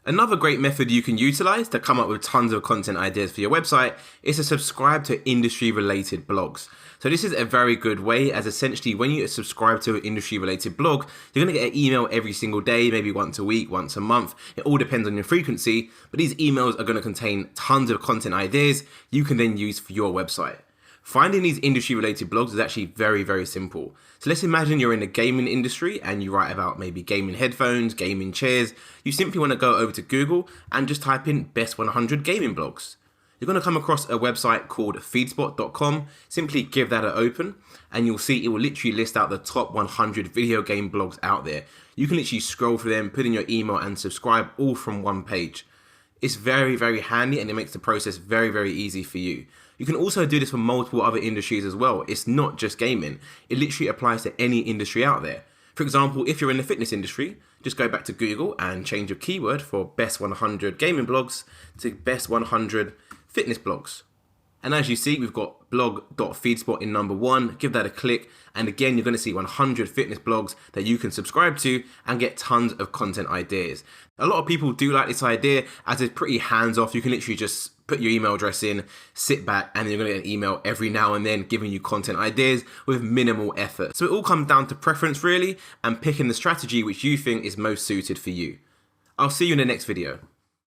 Another great method you can utilize to come up with tons of content ideas for your website is to subscribe to industry related blogs. So this is a very good way, as essentially when you subscribe to an industry related blog, you're going to get an email every single day, maybe once a week, once a month. It all depends on your frequency, but these emails are going to contain tons of content ideas you can then use for your website. Finding these industry related blogs is actually very, very simple. So let's imagine you're in the gaming industry and you write about maybe gaming headphones, gaming chairs. You simply want to go over to Google and just type in best 100 gaming blogs. You're going to come across a website called feedspot.com. Simply give that an open and you'll see it will literally list out the top 100 video game blogs out there. You can literally scroll through them, put in your email and subscribe all from one page. It's very, very handy and it makes the process very, very easy for you. You can also do this for multiple other industries as well. It's not just gaming. It literally applies to any industry out there. For example, if you're in the fitness industry, just go back to Google and change your keyword for best 100 gaming blogs to best 100 fitness blogs. And as you see, we've got blog.feedspot in number 1. Give that a click. And again, you're going to see 100 fitness blogs that you can subscribe to and get tons of content ideas. A lot of people do like this idea as it's pretty hands-off. You can literally just put your email address in, sit back, and you're going to get an email every now and then giving you content ideas with minimal effort. So it all comes down to preference really, and picking the strategy which you think is most suited for you. I'll see you in the next video.